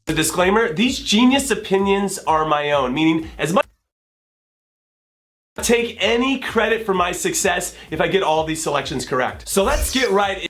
The disclaimer, these genius opinions are my own, meaning as much take any credit for my success if I get all these selections correct. So let's get right in.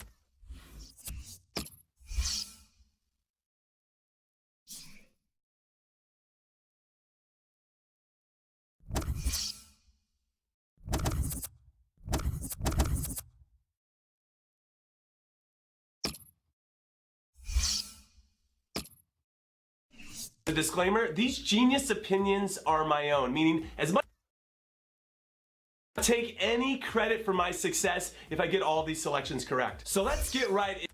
The disclaimer, these genius opinions are my own, meaning as much take any credit for my success if I get all these selections correct. So let's get right in.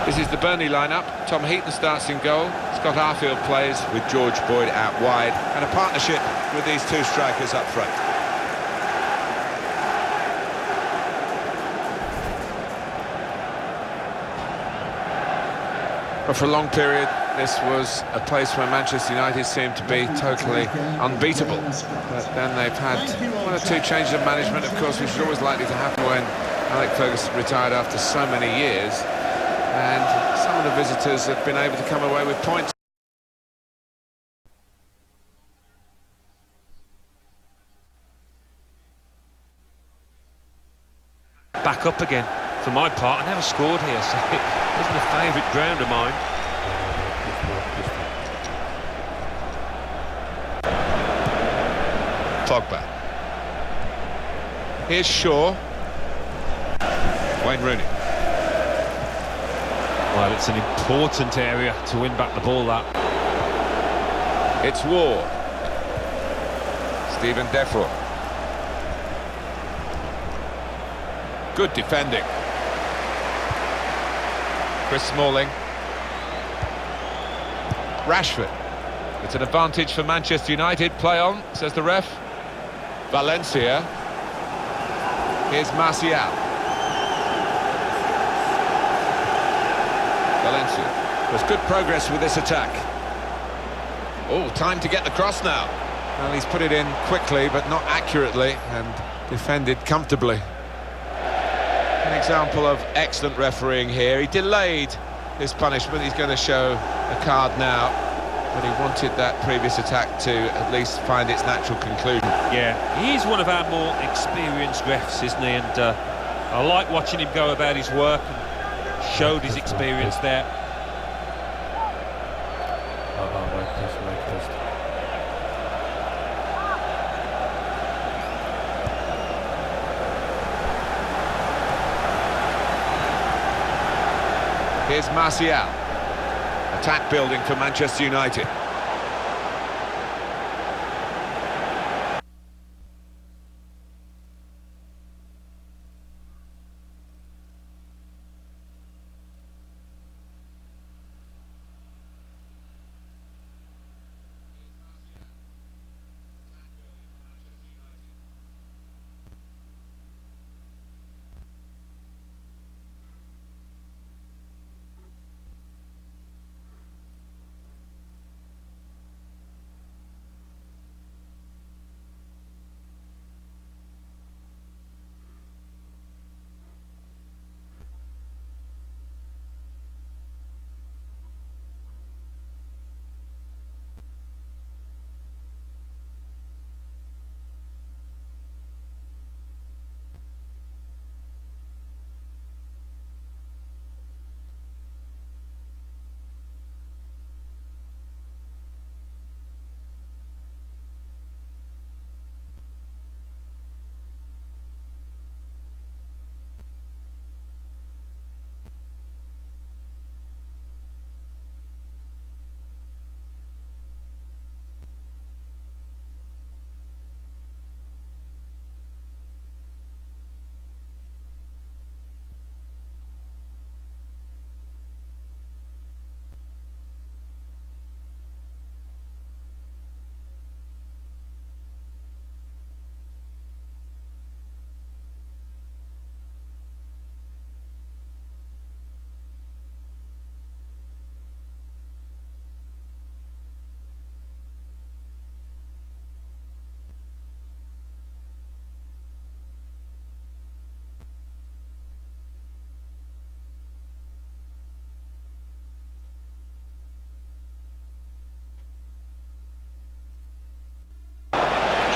This is the Burnley lineup. Tom Heaton starts in goal. Scott Arfield plays with George Boyd out wide, and a partnership with these two strikers up front. But for a long period, this was a place where Manchester United seemed to be totally unbeatable. But then they've had one or two changes of management, of course, which is always likely to happen when Alex Ferguson retired after so many years. And some of the visitors have been able to come away with points. Back up again. For my part, I never scored here, so it isn't a favourite ground of mine. Pogba. Here's Shaw. Wayne Rooney. Well, it's an important area to win back the ball, that. It's Ward. Stephen Defoe. Good defending. Chris Smalling. Rashford. It's an advantage for Manchester United. Play on, says the ref. Valencia. Here's Martial. Valencia. There's good progress with this attack. Oh, time to get the cross now. Well, he's put it in quickly, but not accurately, and defended comfortably. An example of excellent refereeing here. He delayed his punishment. He's going to show a card now, but he wanted that previous attack to at least find its natural conclusion. Yeah, he's one of our more experienced refs, isn't he? And I like watching him go about his work and showed his experience there. Here's Martial. Attack building for Manchester United.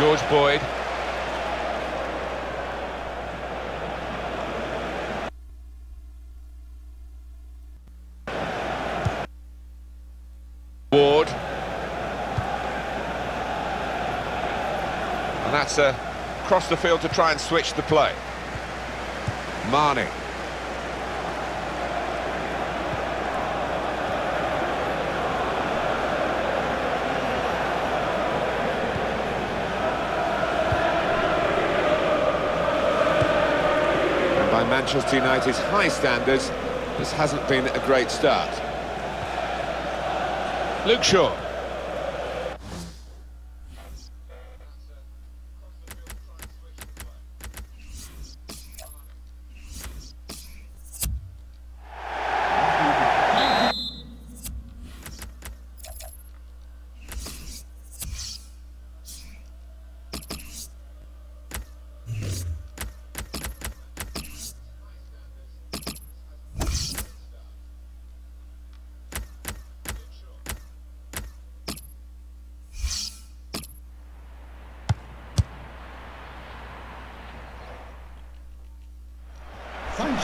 George Boyd. Ward. And that's across the field to try and switch the play. Marnie. By Manchester United's high standards, This hasn't been a great start. Luke Shaw.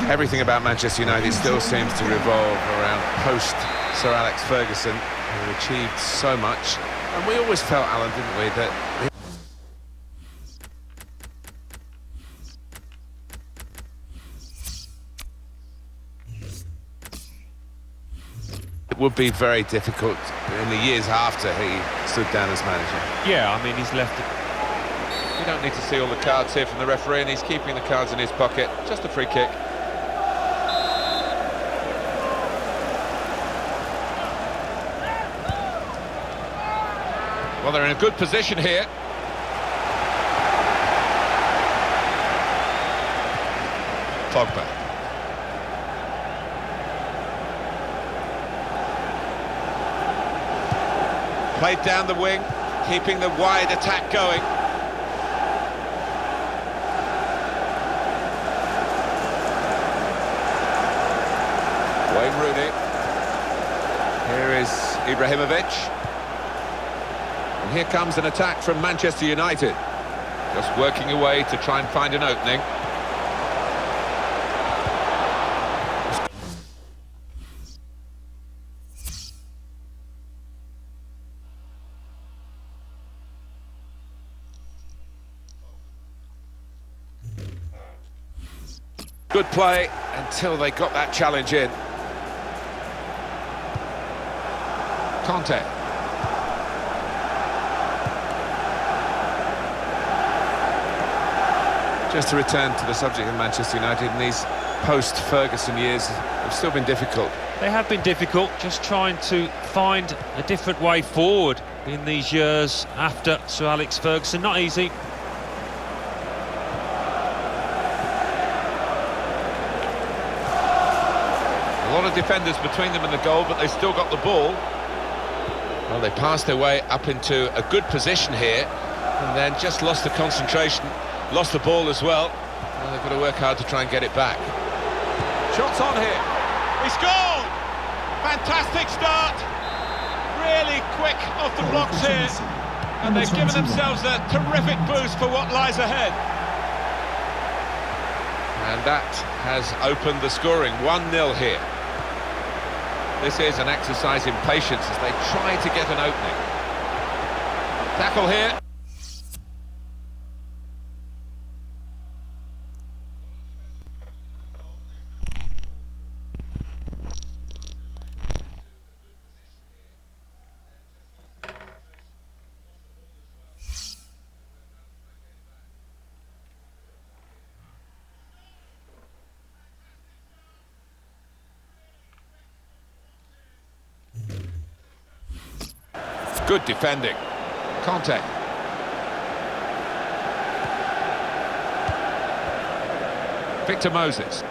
Everything about Manchester United still seems to revolve around post-Sir Alex Ferguson, who achieved so much. And we always felt, Alan, didn't we, that it would be very difficult in the years after he stood down as manager. Yeah, I mean, he's left it. You don't need to see all the cards here from the referee, and he's keeping the cards in his pocket. Just a free kick. Well, they're in a good position here. Pogba. Played down the wing, keeping the wide attack going. Wayne Rooney. Here is Ibrahimovic. And here comes an attack from Manchester United. Just working away to try and find an opening. Good play until they got that challenge in. Conte. Just to return to the subject of Manchester United, in these post-Ferguson years have still been difficult. They have been difficult, just trying to find a different way forward in these years after Sir Alex Ferguson. Not easy. A lot of defenders between them and the goal, but they still got the ball. Well, they passed their way up into a good position here, and then just lost the concentration, lost the ball as well. Well, they've got to work hard to try and get it back. Shots on here. He scored! Fantastic start. Really quick off the blocks here. And they've given themselves a terrific boost for what lies ahead. And that has opened the scoring. 1-0 here. This is an exercise in patience as they try to get an opening. Tackle here. Good defending. Conte. Victor Moses.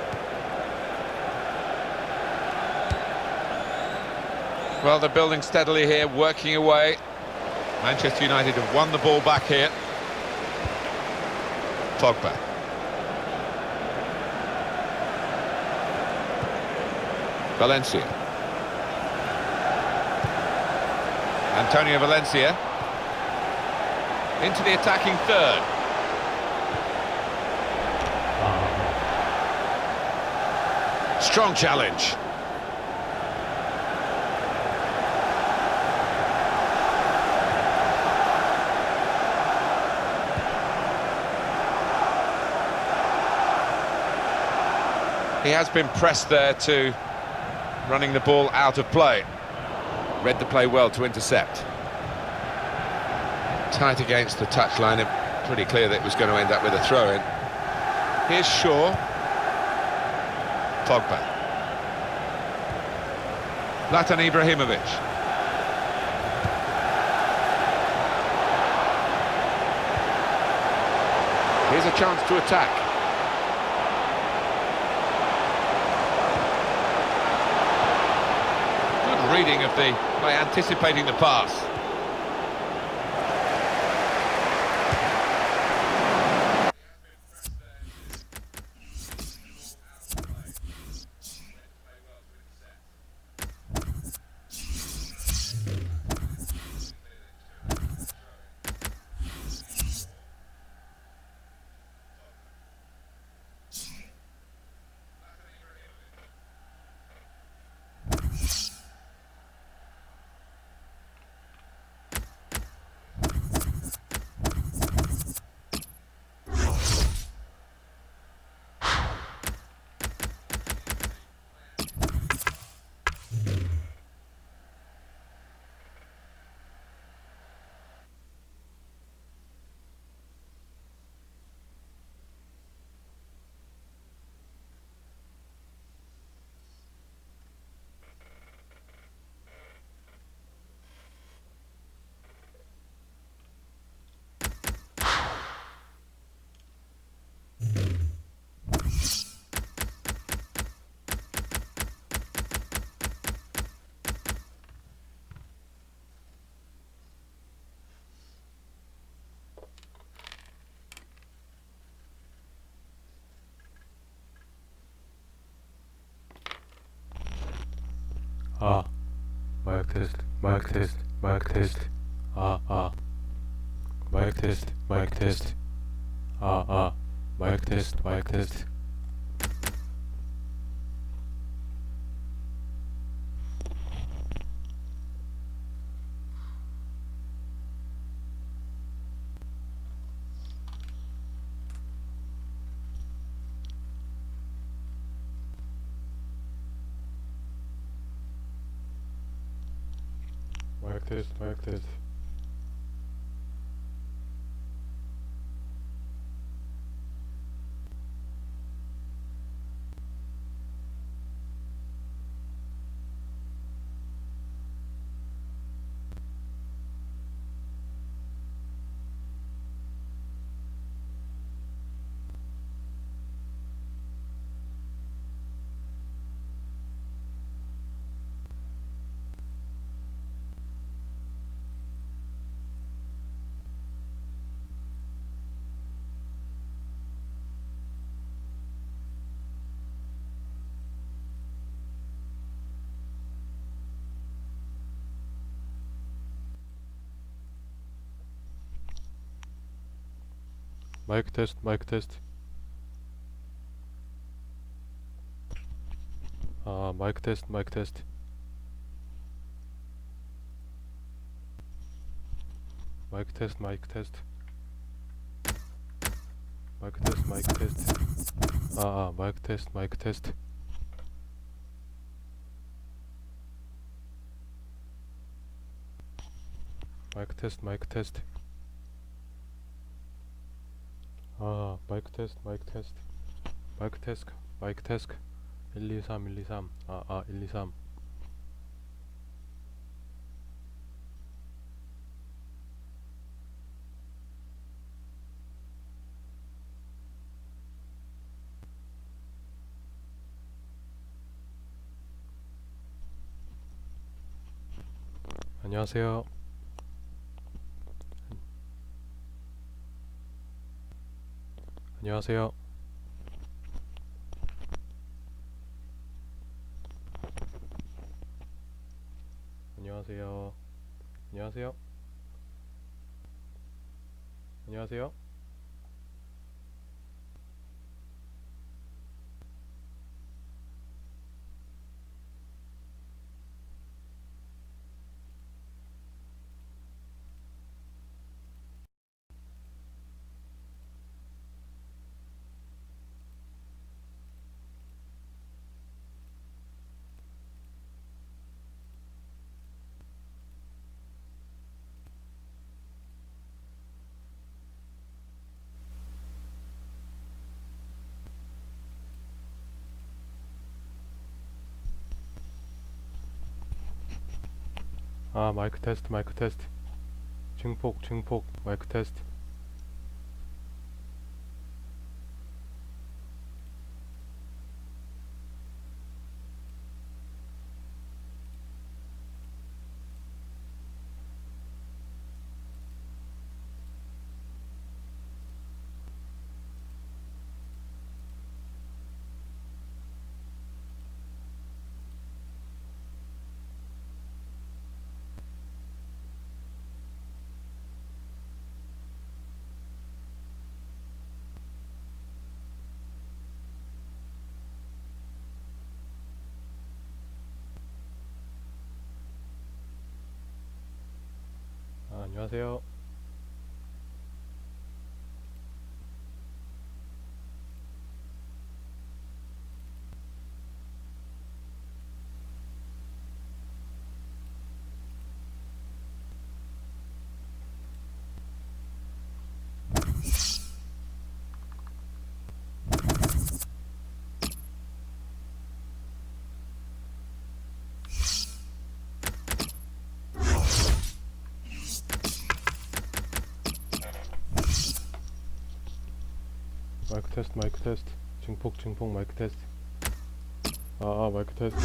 Well, they're building steadily here, working away. Manchester United have won the ball back here. Pogba. Valencia. Antonio Valencia into the attacking third. Strong challenge. He has been pressed there to running the ball out of play. Read the play well to intercept. Tight against the touchline, pretty clear that it was going to end up with a throw-in. Here's Shaw. Pogba. Zlatan Ibrahimovic. Here's a chance to attack. Good reading of the by anticipating the pass. Mic test, mic test, mic test. Mic test, mic test. Mic test, mic test. Mic test, mic test. Mic test, mic test. Mic test, mic test. Mic test, mic test. Mic test, mic test. Mic test, mic test. Mic test, mic test. Mic test, mic test. Mic test, mic test. 1, 2, 3, 1, 2, 3. 1, 2, 3. 안녕하세요. 안녕하세요. 안녕하세요. 안녕하세요. 안녕하세요. 아 마이크 테스트 마이크 테스트. 증폭 증폭 마이크 테스트. 아, 안녕하세요. 마이크 테스트 마이크 테스트. 증폭 증폭 마이크 테스트. 아 마이크 테스트.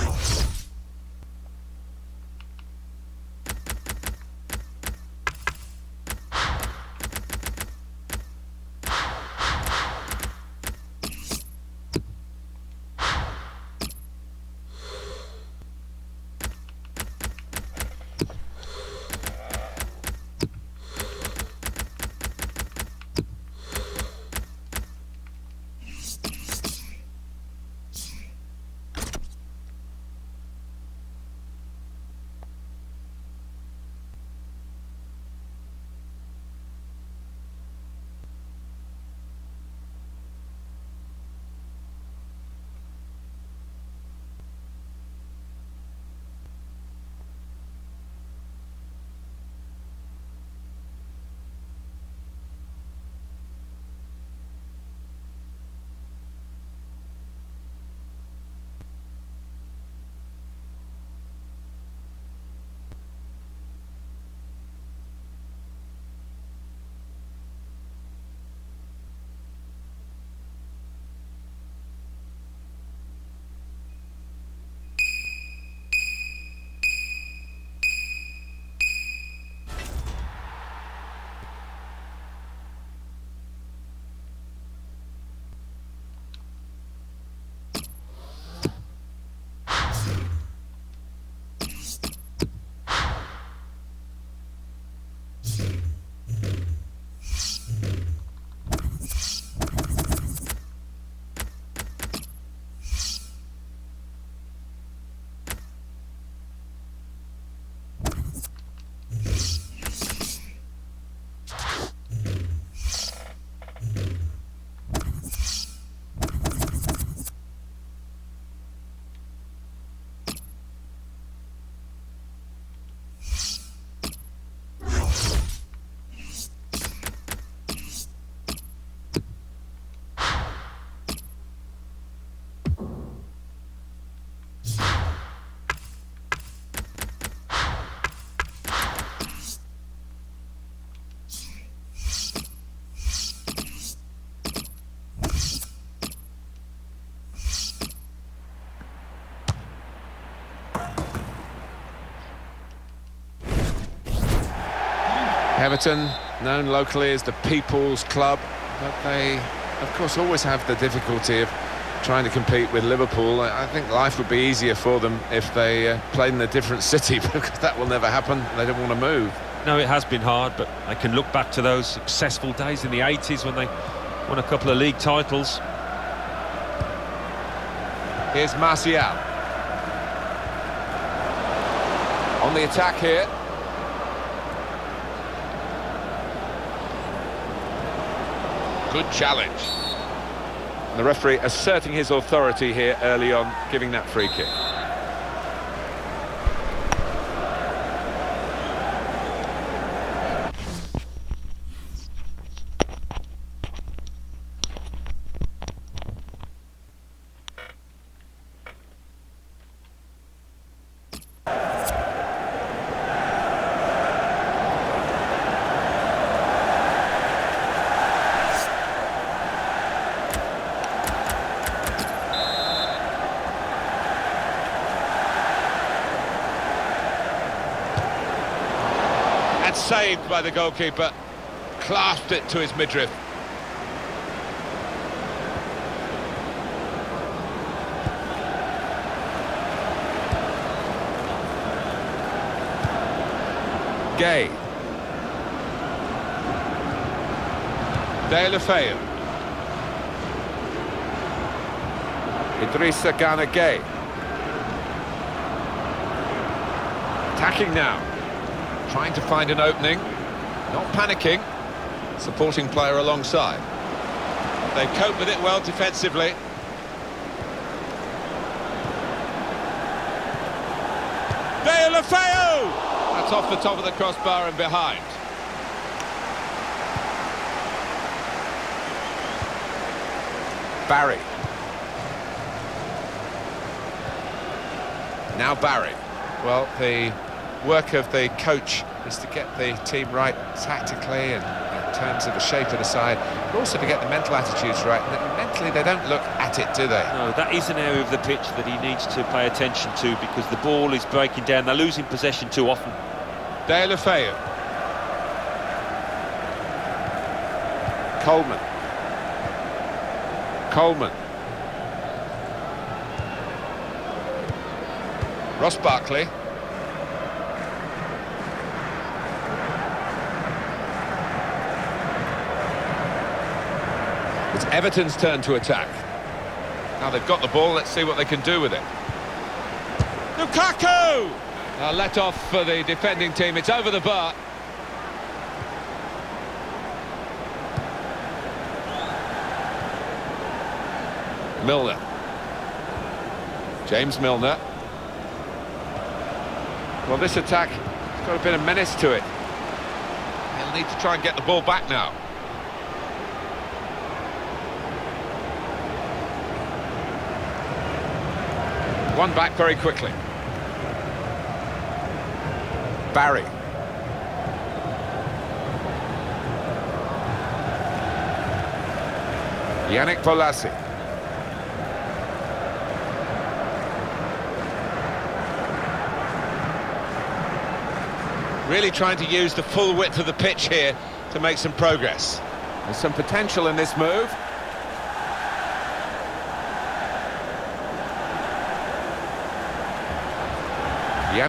Everton, known locally as the People's Club, but they, of course, always have the difficulty of trying to compete with Liverpool. I think life would be easier for them if they played in a different city, because that will never happen. They don't want to move. No, it has been hard, but I can look back to those successful days in the 80s when they won a couple of league titles. Here's Martial. On the attack here. Good challenge. And the referee asserting his authority here early on, giving that free kick. saved by the goalkeeper. Clasped it to his midriff. Gay. Deulofeu. Idrissa Gana Gay. Attacking now. Trying to find an opening. Not panicking. Supporting player alongside. They cope with it well defensively. Deulofeu! That's off the top of the crossbar and behind. Barry. Now Barry. Well, the work of the coach is to get the team right tactically and in terms of the shape of the side, but also to get the mental attitudes right. And mentally, they don't look at it, do they? No, that is an area of the pitch that he needs to pay attention to, because the ball is breaking down. They're losing possession too often. Deulofeu. Coleman. Coleman. Ross Barkley. It's Everton's turn to attack. Now they've got the ball, let's see what they can do with it. Lukaku! Let off for the defending team, it's over the bar. Milner. James Milner. Well, this attack has got a bit of menace to it. They'll need to try and get the ball back now. One back very quickly. Barry. Yannick Bolasie. Really trying to use the full width of the pitch here to make some progress. There's some potential in this move. Yeah.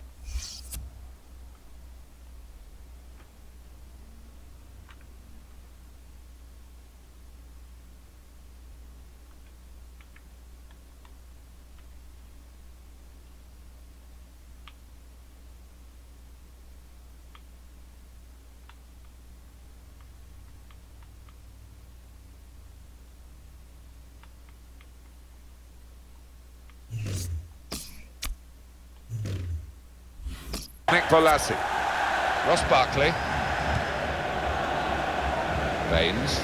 Nick Bolasie. Ross Barkley. Baines.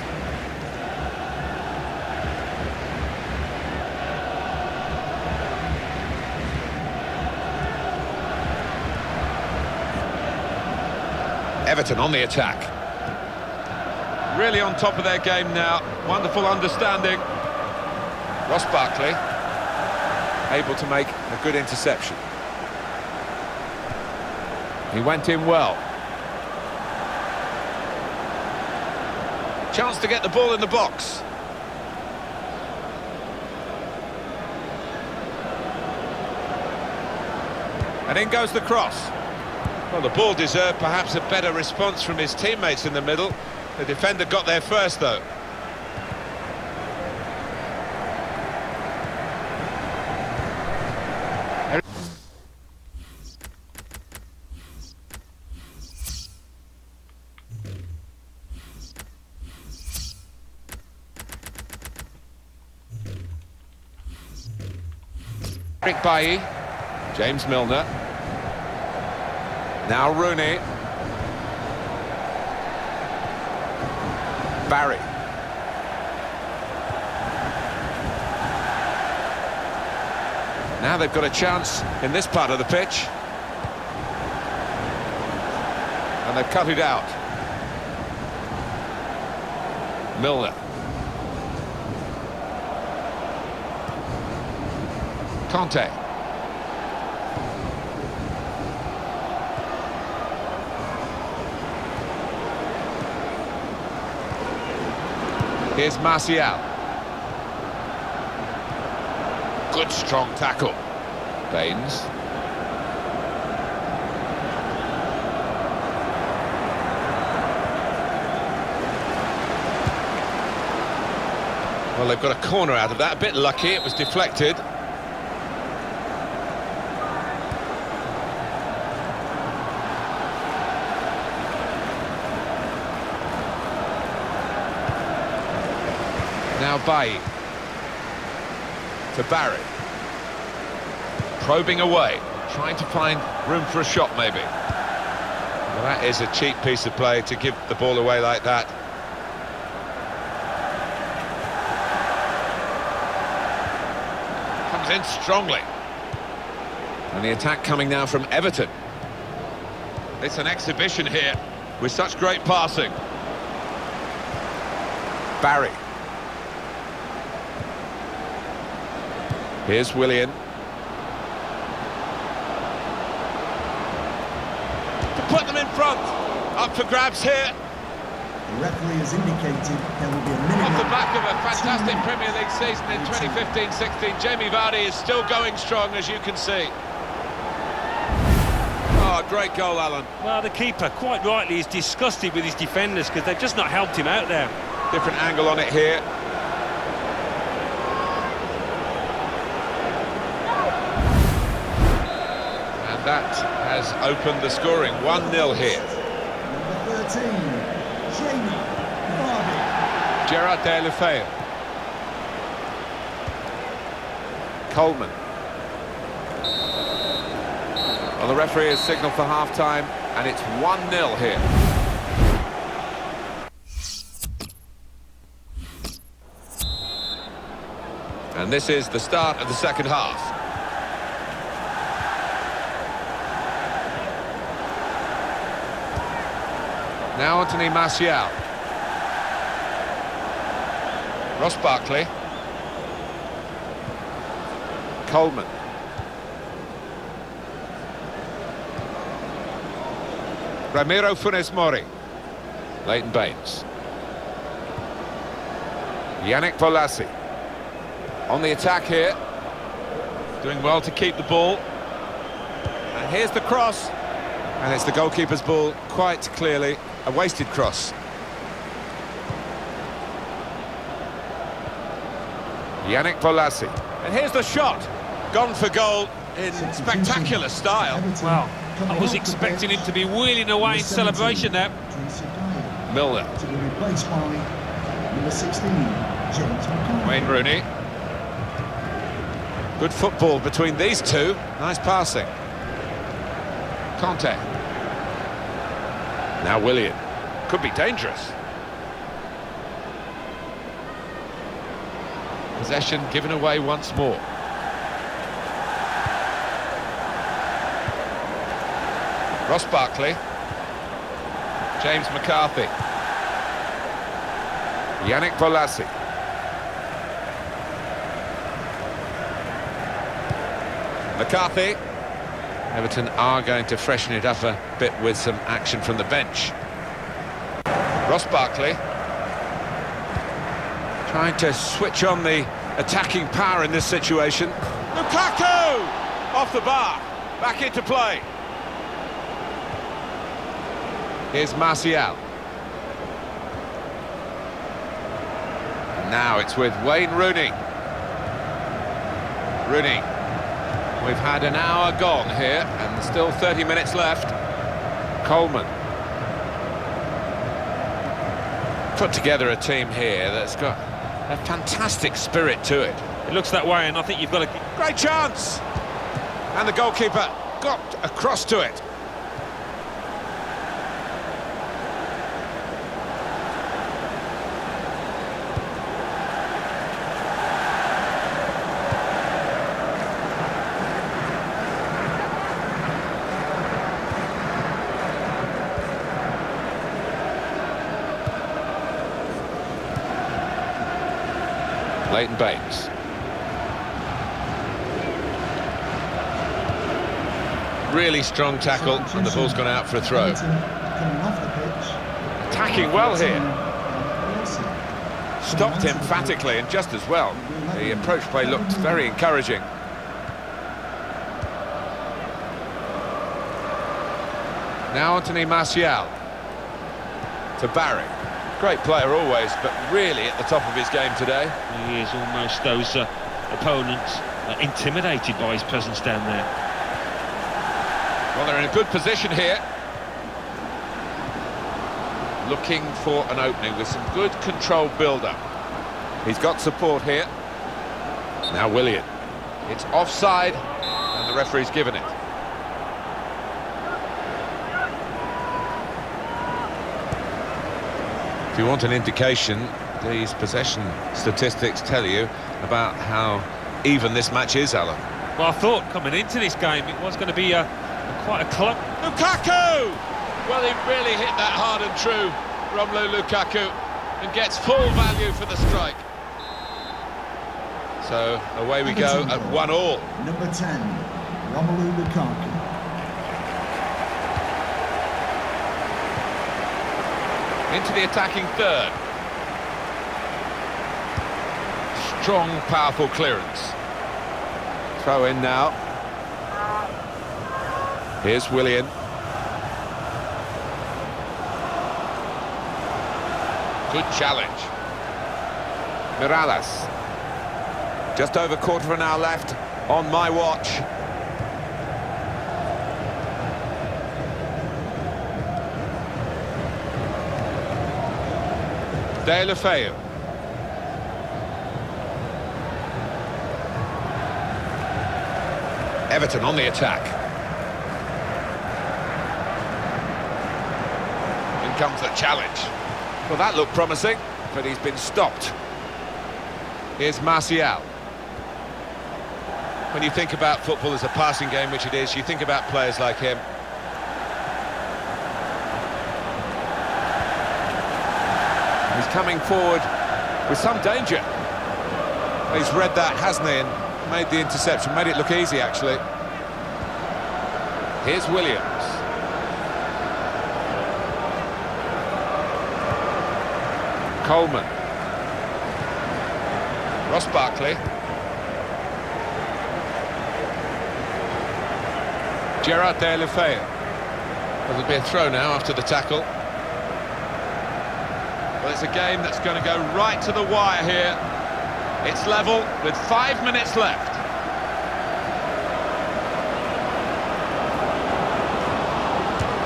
Everton on the attack. Really on top of their game now. Wonderful understanding. Ross Barkley able to make a good interception. He went in well. Chance to get the ball in the box. And in goes the cross. Well, the ball deserved perhaps a better response from his teammates in the middle. The defender got there first, though. Eric Bailly, James Milner, now Rooney, Barry, now they've got a chance in this part of the pitch, and they've cut it out. Milner. Conte. Here's Martial. Good strong tackle. Baines. Well, they've got a corner out of that. A bit lucky, it was deflected. Now Bailly. To Barry. Probing away, trying to find room for a shot maybe. Well, that is a cheap piece of play to give the ball away like that. Comes in strongly. And the attack coming now from Everton. It's an exhibition here with such great passing. Barry. Here's Willian. To put them in front. Up for grabs here. The referee has indicated there will be a minimum. Off the back of a fantastic Premier League season in 2015-16, Jamie Vardy is still going strong, as you can see. Oh, great goal, Alan. Well, the keeper, quite rightly, is disgusted with his defenders because they've just not helped him out there. Different angle on it here. And that has opened the scoring. 1-0 here. Number 13, Jamie Vardy. Gerard Deulofeu. Coleman. Well, the referee has signalled for half-time, and it's 1-0 here. And this is the start of the second half. Now Anthony Martial. Ross Barkley. Coleman. Ramiro Funes Mori. Leighton Baines. Yannick Bolasie. On the attack here. Doing well to keep the ball. And here's the cross. And it's the goalkeeper's ball, quite clearly. A wasted cross. Yannick Bolasie. And here's the shot. Gone for goal in spectacular style. Well, I was expecting him to be wheeling away in celebration there. Milner. To be replaced by number 16, James McCarthy. Wayne Rooney. Good football between these two. Nice passing. Conte. Now Willian. Could be dangerous. Possession given away once more. Ross Barkley. James McCarthy. Yannick Bolasie. McCarthy. Everton are going to freshen it up a bit with some action from the bench. Ross Barkley. Trying to switch on the attacking power in this situation. Lukaku! Off the bar. Back into play. Here's Martial. And now it's with Wayne Rooney. Rooney. We've had an hour gone here, and there's still 30 minutes left. Coleman. Put together a team here that's got a fantastic spirit to it. It looks that way, and I think you've got to... Great chance! And the goalkeeper got across to it. Leighton Baines. Really strong tackle, and the ball's gone out for a throw. Attacking well here. stopped emphatically and just as well. The approach play looked very encouraging. Now Anthony Martial to Barry. Great player always, but really at the top of his game today. He is almost those opponents intimidated by his presence down there. Well, they're in a good position here. Looking for an opening with some good controlled build-up. He's got support here. Now Willian. It's offside, and the referee's given it. If you want an indication, these possession statistics tell you about how even this match is, Alan. Well, I thought coming into this game it was going to be quite a close. Lukaku! Well, he really hit that hard and true, Romelu Lukaku, and gets full value for the strike. So away we go at 1-1. Number 10, Romelu Lukaku. Into the attacking third. Strong, powerful clearance. Throw in now. Here's Willian. Good challenge. Mirallas. Just over quarter of an hour left on my watch. Deulofeu. Everton on the attack. In comes the challenge. Well, that looked promising, but he's been stopped. Here's Martial. When you think about football as a passing game, which it is, you think about players like him. He's coming forward with some danger. He's read that, hasn't he, and made the interception, made it look easy, actually. Here's Williams. Coleman. Ross Barkley. Gerard Deulofeu. There'll be a throw now after the tackle. Well, it's a game that's going to go right to the wire here. It's level with 5 minutes left.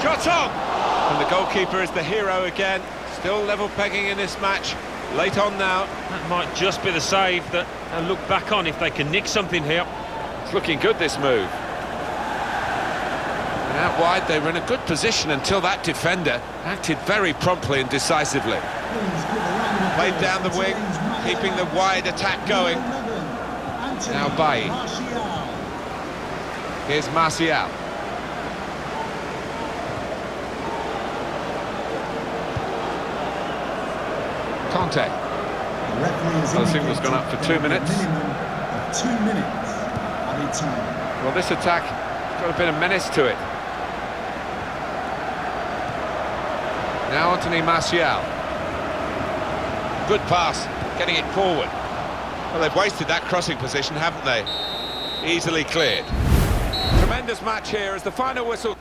Shot on! And the goalkeeper is the hero again. Still level pegging in this match. Late on now. That might just be the save that they'll look back on if they can nick something here. It's looking good, this move. And out wide, they were in a good position until that defender acted very promptly and decisively. Played down the wing, keeping the wide attack going. Now Bailly. Here's Martial. Conte. The signal's gone up for 2 minutes. 2 minutes added time. Well, this attack got a bit of menace to it. Now Anthony Martial. Good pass, getting it forward. Well, they've wasted that crossing position, haven't they? Easily cleared. Tremendous match here as the final whistle.